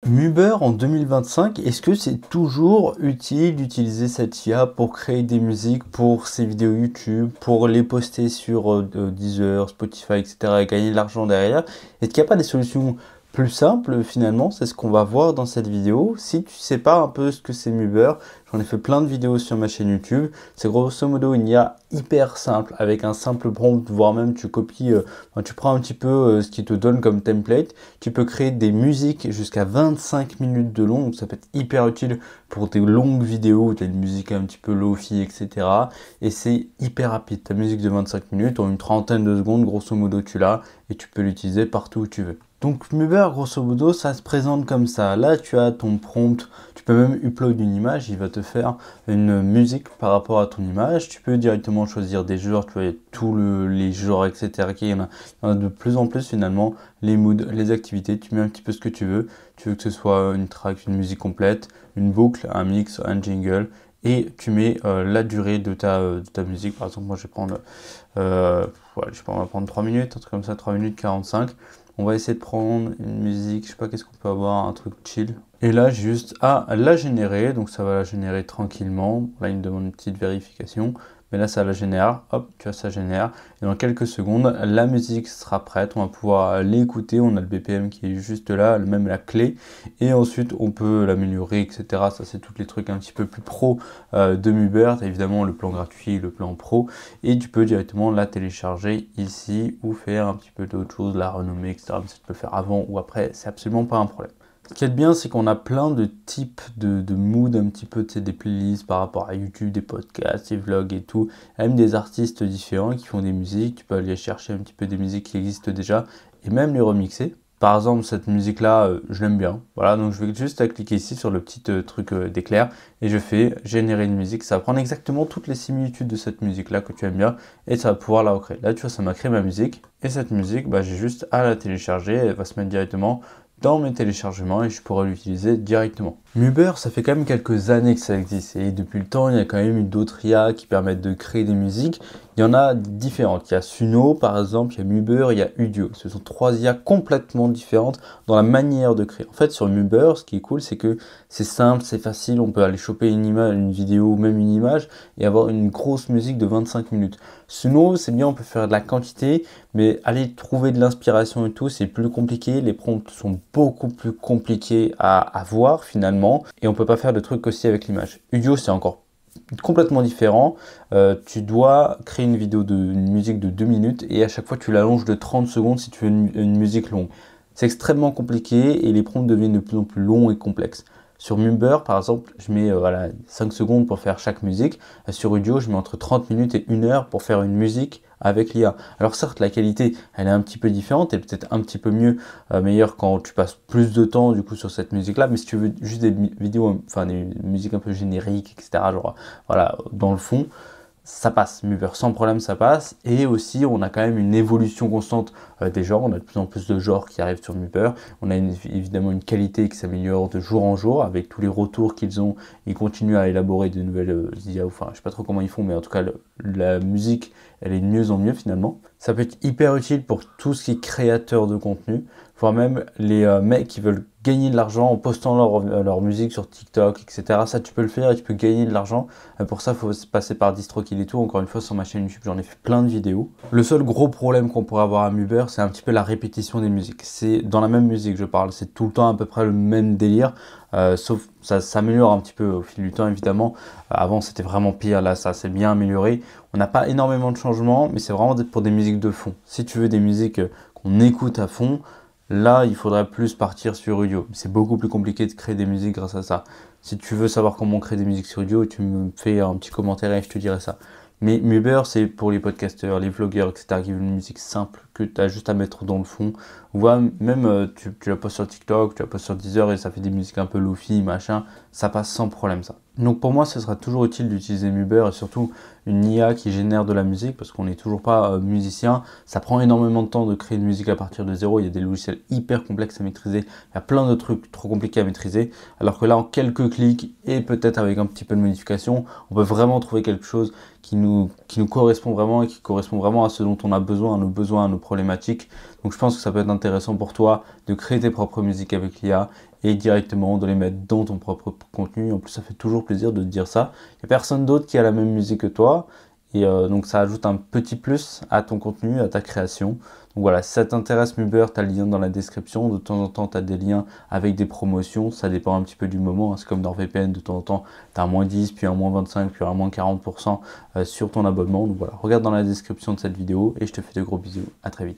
Muber en 2025, est-ce que c'est toujours utile d'utiliser cette IA pour créer des musiques pour ses vidéos YouTube, pour les poster sur Deezer, Spotify, etc. et gagner de l'argent derrière? Est-ce qu'il n'y a pas des solutions plus simples finalement? C'est ce qu'on va voir dans cette vidéo. Si tu sais pas un peu ce que c'est Muber, j'en ai fait plein de vidéos sur ma chaîne YouTube. C'est grosso modo une IA hyper simple avec un simple prompt, voire même tu copies, tu prends un petit peu ce qui te donne comme template. Tu peux créer des musiques jusqu'à 25 minutes de long, donc ça peut être hyper utile pour tes longues vidéos où tu as une musique un petit peu lofi, etc. Et c'est hyper rapide. Ta musique de 25 minutes, en une trentaine de secondes, grosso modo, tu l'as et tu peux l'utiliser partout où tu veux. Donc Muber, grosso modo, ça se présente comme ça. Là, tu as ton prompt. Tu peux même upload une image. Il va te faire une musique par rapport à ton image. Tu peux directement choisir des genres. Tu vois, il y a tous les genres, etc. Il y en a de plus en plus finalement. Les moods, les activités. Tu mets un petit peu ce que tu veux. Tu veux que ce soit une track, une musique complète, une boucle, un mix, un jingle. Et tu mets la durée de ta musique. Par exemple, moi, je vais prendre, on va prendre 3 minutes, un truc comme ça, 3 minutes 45. On va essayer de prendre une musique, je sais pas qu'est-ce qu'on peut avoir, un truc chill. Et là, juste à la générer, donc ça va la générer tranquillement. Là, il me demande une petite vérification, mais là, ça la génère. Hop, tu vois, ça génère. Et dans quelques secondes, la musique sera prête. On va pouvoir l'écouter. On a le BPM qui est juste là, même la clé. Et ensuite, on peut l'améliorer, etc. Ça, c'est tous les trucs un petit peu plus pro de Muber. Tu as évidemment le plan gratuit, le plan pro. Et tu peux directement la télécharger ici ou faire un petit peu d'autres choses, la renommer, etc. Mais ça, tu peux le faire avant ou après. C'est absolument pas un problème. Ce qui est bien, c'est qu'on a plein de types de moods, un petit peu, tu sais, des playlists par rapport à YouTube, des podcasts, des vlogs et tout. Même des artistes différents qui font des musiques. Tu peux aller chercher un petit peu des musiques qui existent déjà et même les remixer. Par exemple, cette musique-là, je l'aime bien. Voilà, donc je vais juste cliquer ici sur le petit truc d'éclair et je fais générer une musique. Ça va prendre exactement toutes les similitudes de cette musique-là que tu aimes bien et ça va pouvoir la recréer. Là, tu vois, ça m'a créé ma musique et cette musique, j'ai juste à la télécharger. Elle va se mettre directement dans mes téléchargements et je pourrais l'utiliser directement. Muber, ça fait quand même quelques années que ça existe et depuis le temps, il y a quand même eu d'autres IA qui permettent de créer des musiques. Il y en a différentes. Il y a Suno par exemple, il y a Muber, il y a Udio. Ce sont trois IA complètement différentes dans la manière de créer. En fait, sur Muber, ce qui est cool, c'est que c'est simple, c'est facile. On peut aller choper une image, une vidéo ou même une image et avoir une grosse musique de 25 minutes. Suno, c'est bien, on peut faire de la quantité, mais aller trouver de l'inspiration et tout, c'est plus compliqué. Les prompts sont beaucoup plus compliqués à voir finalement et on peut pas faire de trucs aussi avec l'image. Udio, c'est encore complètement différent. Tu dois créer une musique de 2 minutes et à chaque fois tu l'allonges de 30 secondes si tu veux une musique longue. C'est extrêmement compliqué et les prompts deviennent de plus en plus longs et complexes. Sur Muber, par exemple, je mets 5 secondes pour faire chaque musique. Sur Udio, je mets entre 30 minutes et 1 heure pour faire une musique avec l'IA. Alors certes, la qualité, elle est un petit peu différente, elle est peut-être un petit peu meilleure quand tu passes plus de temps du coup sur cette musique-là. Mais si tu veux juste des vidéos, enfin des musiques un peu génériques, etc., genre voilà, dans le fond, ça passe. Muber sans problème, ça passe. Et aussi, on a quand même une évolution constante des genres. On a de plus en plus de genres qui arrivent sur Muber. On a évidemment une qualité qui s'améliore de jour en jour avec tous les retours qu'ils ont. Ils continuent à élaborer de nouvelles IA. Enfin, je sais pas trop comment ils font, mais en tout cas, la musique, elle est de mieux en mieux finalement. Ça peut être hyper utile pour tout ce qui est créateur de contenu, voire même les mecs qui veulent gagner de l'argent en postant leur musique sur TikTok, etc. Ça, tu peux le faire et tu peux gagner de l'argent. Pour ça, il faut passer par DistroKid et tout. Encore une fois, sur ma chaîne YouTube, j'en ai fait plein de vidéos. Le seul gros problème qu'on pourrait avoir à Muber, c'est un petit peu la répétition des musiques. C'est dans la même musique, je parle. C'est tout le temps à peu près le même délire. Sauf ça s'améliore un petit peu au fil du temps, évidemment. Avant, c'était vraiment pire. Là, ça s'est bien amélioré. On n'a pas énormément de changements, mais c'est vraiment pour des musiques de fond. Si tu veux des musiques qu'on écoute à fond, là, il faudrait plus partir sur Udio. C'est beaucoup plus compliqué de créer des musiques grâce à ça. Si tu veux savoir comment créer des musiques sur Udio, tu me fais un petit commentaire et je te dirai ça. Mais Muber, c'est pour les podcasteurs, les vlogueurs, etc. qui veulent une musique simple que tu as juste à mettre dans le fond. Ou même tu la postes sur TikTok, tu la postes sur Deezer et ça fait des musiques un peu lofi, machin. Ça passe sans problème ça. Donc pour moi, ce sera toujours utile d'utiliser Muber et surtout une IA qui génère de la musique parce qu'on n'est toujours pas musicien. Ça prend énormément de temps de créer une musique à partir de zéro. Il y a des logiciels hyper complexes à maîtriser. Il y a plein de trucs trop compliqués à maîtriser. Alors que là, en quelques clics et peut-être avec un petit peu de modification, on peut vraiment trouver quelque chose qui nous correspond vraiment et qui correspond vraiment à ce dont on a besoin, à nos problématiques. Donc je pense que ça peut être intéressant pour toi de créer tes propres musiques avec l'IA et directement de les mettre dans ton propre contenu. En plus, ça fait toujours plaisir de te dire ça. Il n'y a personne d'autre qui a la même musique que toi. Et donc ça ajoute un petit plus à ton contenu, à ta création. Donc voilà, si ça t'intéresse Muber, tu as le lien dans la description. De temps en temps, tu as des liens avec des promotions. Ça dépend un petit peu du moment. C'est comme NordVPN, de temps en temps, tu as un moins 10, puis un moins 25, puis un moins 40% sur ton abonnement. Donc voilà, regarde dans la description de cette vidéo et je te fais de gros bisous. À très vite.